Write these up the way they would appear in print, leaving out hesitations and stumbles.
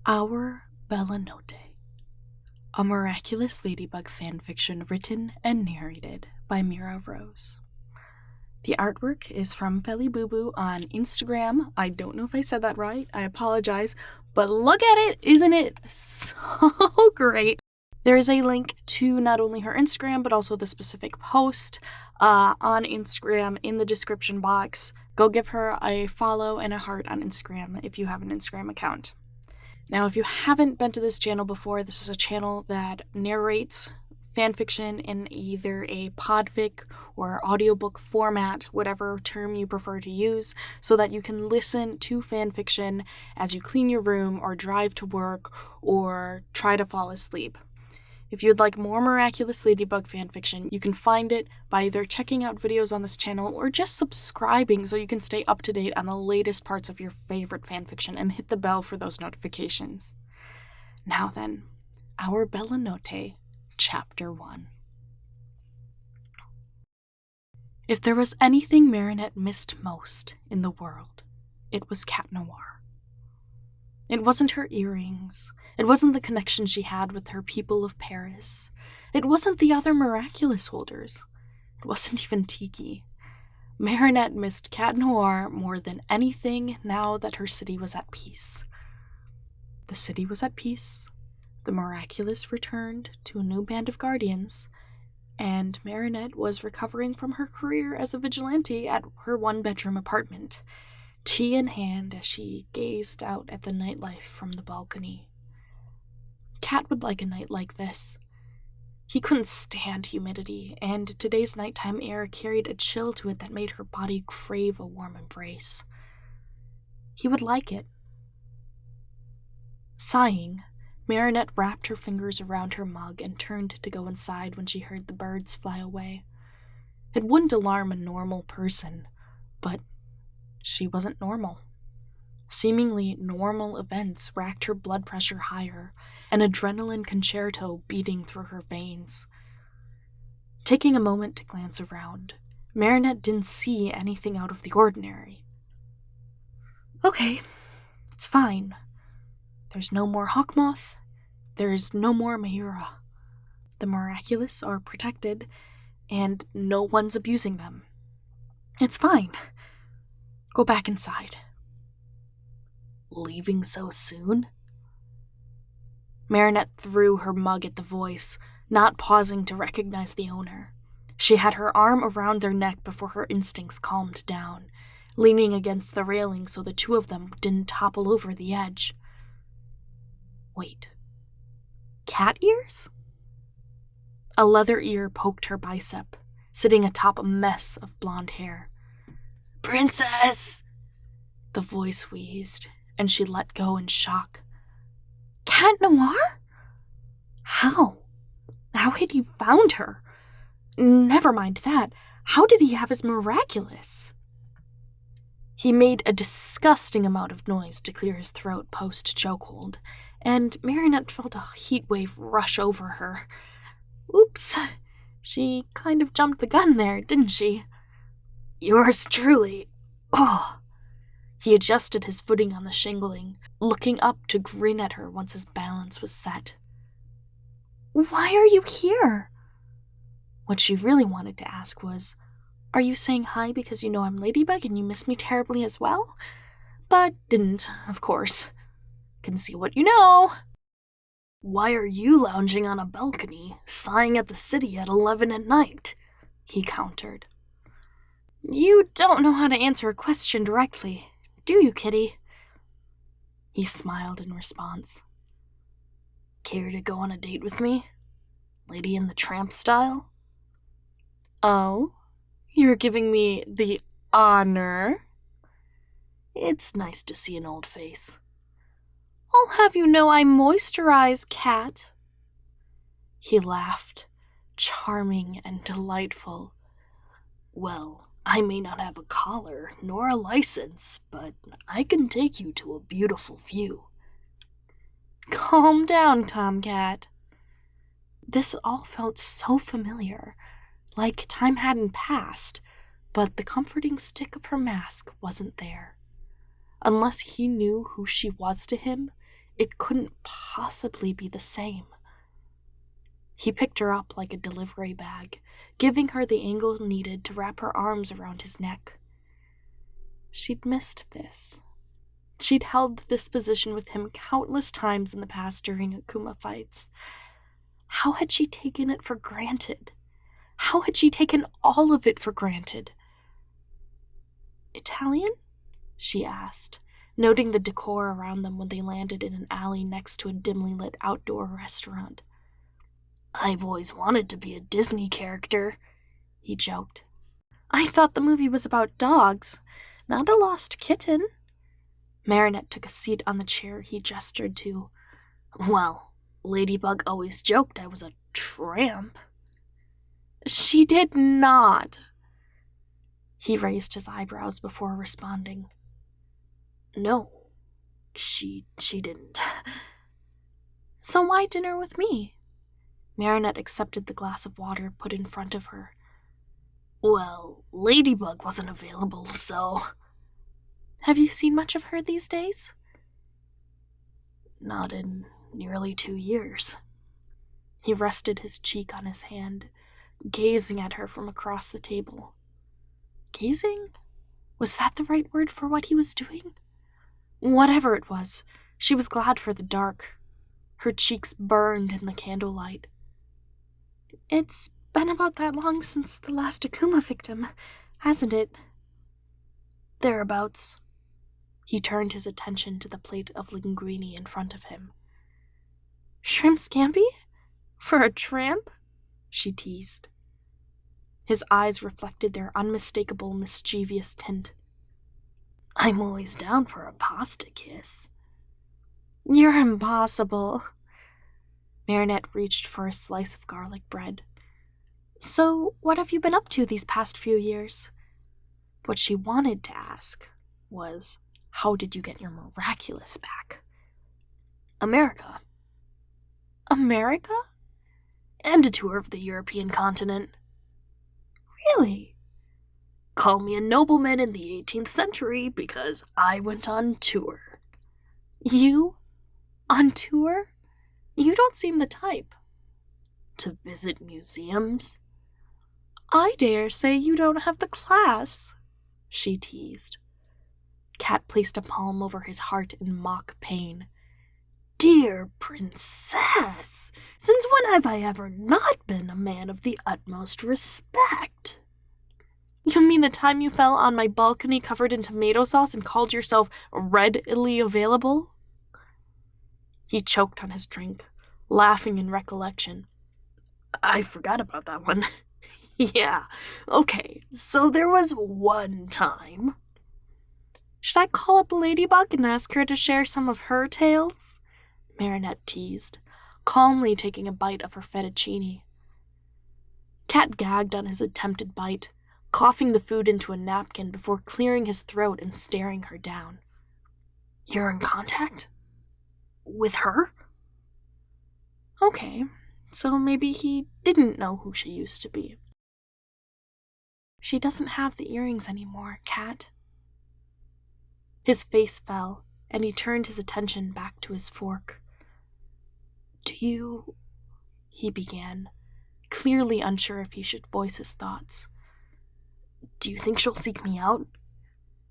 Our Bella Notte, a Miraculous Ladybug fanfiction written and narrated by Mira Rose. The artwork is from Felly Boo Boo on Instagram. I don't know if I said that right. I apologize. But look at it! Isn't it so great? There is a link to not only her Instagram, but also the specific post on Instagram in the description box. Go give her a follow and a heart on Instagram if you have an Instagram account. Now, if you haven't been to this channel before, this is a channel that narrates fanfiction in either a podfic or audiobook format, whatever term you prefer to use, so that you can listen to fanfiction as you clean your room or drive to work or try to fall asleep. If you'd like more Miraculous Ladybug fanfiction, you can find it by either checking out videos on this channel or just subscribing so you can stay up to date on the latest parts of your favorite fanfiction and hit the bell for those notifications. Now then, Our Bella Notte, Chapter 1. If there was anything Marinette missed most in the world, it was Cat Noir. It wasn't her earrings. It wasn't the connection she had with her people of Paris. It wasn't the other miraculous holders. It wasn't even Tiki. Marinette missed Cat Noir more than anything now that her city was at peace. The city was at peace. The miraculous returned to a new band of guardians, and Marinette was recovering from her career as a vigilante at her one-bedroom apartment, tea in hand as she gazed out at the nightlife from the balcony. Cat would like a night like this. He couldn't stand humidity, and today's nighttime air carried a chill to it that made her body crave a warm embrace. He would like it. Sighing, Marinette wrapped her fingers around her mug and turned to go inside when she heard the birds fly away. It wouldn't alarm a normal person, but she wasn't normal. Seemingly normal events racked her blood pressure higher, an adrenaline concerto beating through her veins. Taking a moment to glance around, Marinette didn't see anything out of the ordinary. Okay, it's fine. There's no more Hawkmoth. There's no more Mira. The miraculous are protected, and no one's abusing them. It's fine. Go back inside. Leaving so soon? Marinette threw her mug at the voice, not pausing to recognize the owner. She had her arm around their neck before her instincts calmed down, leaning against the railing so the two of them didn't topple over the edge. Wait. Cat ears? A leather ear poked her bicep, sitting atop a mess of blonde hair. Princess! The voice wheezed, and she let go in shock. Cat Noir? How? How had he found her? Never mind that. How did he have his miraculous? He made a disgusting amount of noise to clear his throat post-chokehold, and Marinette felt a heat wave rush over her. Oops, she kind of jumped the gun there, didn't she? Yours truly. Oh. He adjusted his footing on the shingling, looking up to grin at her once his balance was set. Why are you here? What she really wanted to ask was, are you saying hi because you know I'm Ladybug and you miss me terribly as well? But didn't, of course. Can see what you know. Why are you lounging on a balcony, sighing at the city at 11 at night? He countered. You don't know how to answer a question directly, do you, kitty? He smiled in response. Care to go on a date with me? Lady in the Tramp style? Oh, you're giving me the honor? It's nice to see an old face. I'll have you know I moisturize, Cat. He laughed, charming and delightful. Well, I may not have a collar nor a license, but I can take you to a beautiful view. Calm down, Tomcat. This all felt so familiar, like time hadn't passed, but the comforting stick of her mask wasn't there. Unless he knew who she was to him, It couldn't possibly be the same. He picked her up like a delivery bag, giving her the angle needed to wrap her arms around his neck. She'd missed this. She'd held this position with him countless times in the past during Akuma fights. How had she taken it for granted? How had she taken all of it for granted? Italian? She asked, noting the decor around them when they landed in an alley next to a dimly lit outdoor restaurant. I've always wanted to be a Disney character, he joked. I thought the movie was about dogs, not a lost kitten. Marinette took a seat on the chair he gestured to. Well, Ladybug always joked I was a tramp. She did not. He raised his eyebrows before responding. No, she didn't. So why dinner with me? Marinette accepted the glass of water put in front of her. Well, Ladybug wasn't available, so... Have you seen much of her these days? Not in nearly 2 years. He rested his cheek on his hand, gazing at her from across the table. Gazing? Was that the right word for what he was doing? Whatever it was, she was glad for the dark. Her cheeks burned in the candlelight. It's been about that long since the last Akuma victim, hasn't it? Thereabouts. He turned his attention to the plate of linguine in front of him. Shrimp scampi? For a tramp? She teased. His eyes reflected their unmistakable mischievous tint. I'm always down for a pasta kiss. You're impossible. Marinette reached for a slice of garlic bread. So, what have you been up to these past few years? What she wanted to ask was, how did you get your miraculous back? America. America? And a tour of the European continent. Really? Call me a nobleman in the 18th century because I went on tour. You? On tour? You don't seem the type. To visit museums? I dare say you don't have the class, she teased. Cat placed a palm over his heart in mock pain. Dear princess, since when have I ever not been a man of the utmost respect? You mean the time you fell on my balcony covered in tomato sauce and called yourself readily available? He choked on his drink, laughing in recollection. I forgot about that one. Yeah, okay, so there was one time. Should I call up Ladybug and ask her to share some of her tales? Marinette teased, calmly taking a bite of her fettuccine. Cat gagged on his attempted bite, coughing the food into a napkin before clearing his throat and staring her down. You're in contact? With her? Okay, so maybe he didn't know who she used to be. She doesn't have the earrings anymore, Cat. His face fell, and he turned his attention back to his fork. He began, clearly unsure if he should voice his thoughts. Do you think she'll seek me out?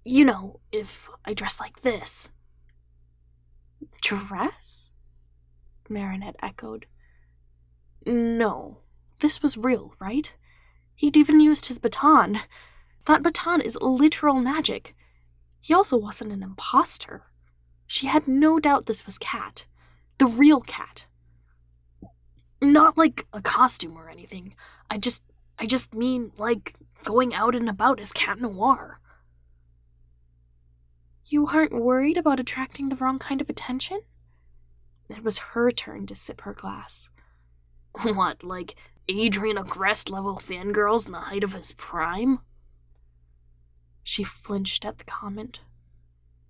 You know, if I dress like this. Dress? Marinette echoed. No, this was real, right? He'd even used his baton. That baton is literal magic. He also wasn't an imposter. She had no doubt this was Cat. The real Cat. Not like a costume or anything. I just mean, like, going out and about as Cat Noir. You aren't worried about attracting the wrong kind of attention? It was her turn to sip her glass. What, like Adrian Agreste level fangirls in the height of his prime? She flinched at the comment.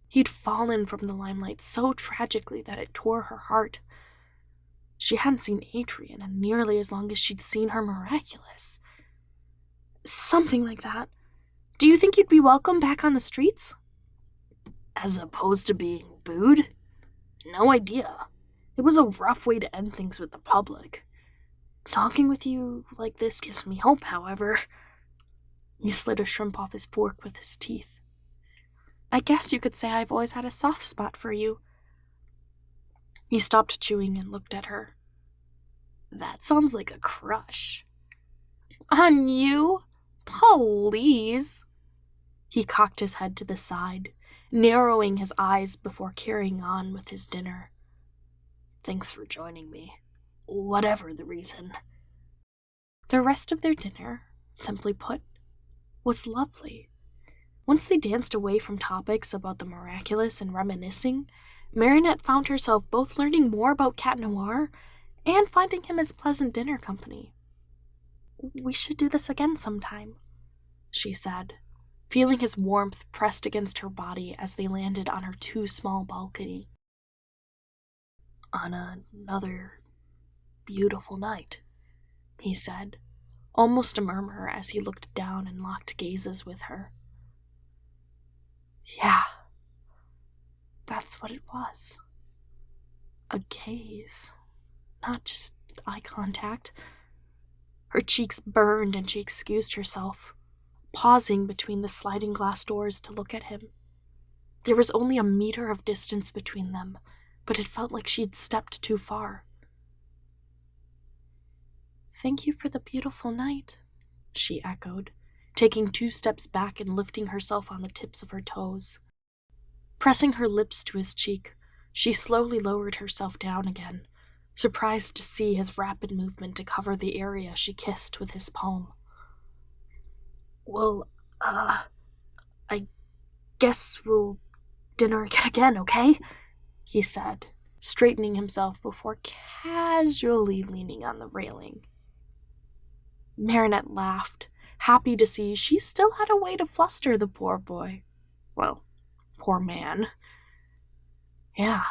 He'd fallen from the limelight so tragically that it tore her heart. She hadn't seen Adrian in nearly as long as she'd seen her Miraculous. Something like that. Do you think you'd be welcome back on the streets? As opposed to being booed? no idea. It was a rough way to end things with the public. Talking with you like this gives me hope, however. He slid a shrimp off his fork with his teeth. I guess you could say I've always had a soft spot for you. He stopped chewing and looked at her. That sounds like a crush. On you? Please. He cocked his head to the side, narrowing his eyes before carrying on with his dinner. Thanks for joining me, whatever the reason. The rest of their dinner, simply put, was lovely. Once they danced away from topics about the miraculous and reminiscing, Marinette found herself both learning more about Cat Noir and finding him as pleasant dinner company. We should do this again sometime, she said, feeling his warmth pressed against her body as they landed on her too small balcony. On another beautiful night, he said, almost a murmur as he looked down and locked gazes with her. Yeah, that's what it was. A gaze, not just eye contact. Her cheeks burned and she excused herself, pausing between the sliding glass doors to look at him. There was only a meter of distance between them, but it felt like she'd stepped too far. Thank you for the beautiful night, she echoed, taking 2 steps back and lifting herself on the tips of her toes. Pressing her lips to his cheek, she slowly lowered herself down again, surprised to see his rapid movement to cover the area she kissed with his palm. Well, I guess we'll dinner again, okay? He said, straightening himself before casually leaning on the railing. Marinette laughed, happy to see she still had a way to fluster the poor boy. Well, poor man. Yeah,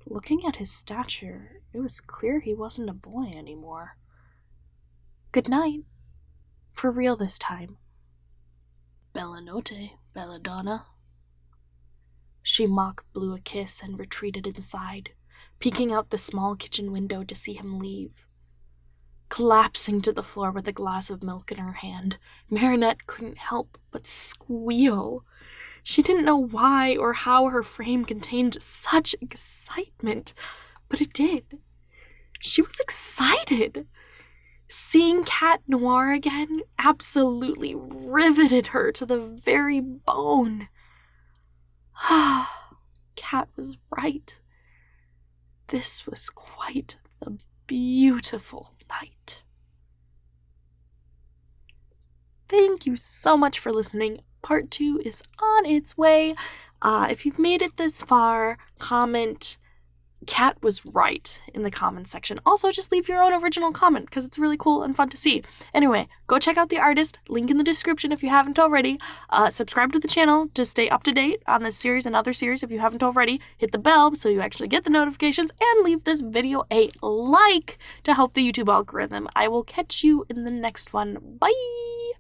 looking at his stature, it was clear he wasn't a boy anymore. Good night. For real this time. Bella notte, bella donna. She mock blew a kiss and retreated inside, peeking out the small kitchen window to see him leave. Collapsing to the floor with a glass of milk in her hand, Marinette couldn't help but squeal. She didn't know why or how her frame contained such excitement, but it did. She was excited. Seeing Cat Noir again absolutely riveted her to the very bone. Cat was right. This was quite the beautiful night. Thank you so much for listening. Part 2 is on its way. If you've made it this far, comment Cat was right in the comments section. Also, just leave your own original comment because it's really cool and fun to see. Anyway, go check out the artist. Link in the description if you haven't already. Subscribe to the channel to stay up to date on this series and other series if you haven't already. Hit the bell so you actually get the notifications, and leave this video a like to help the YouTube algorithm. I will catch you in the next one. Bye!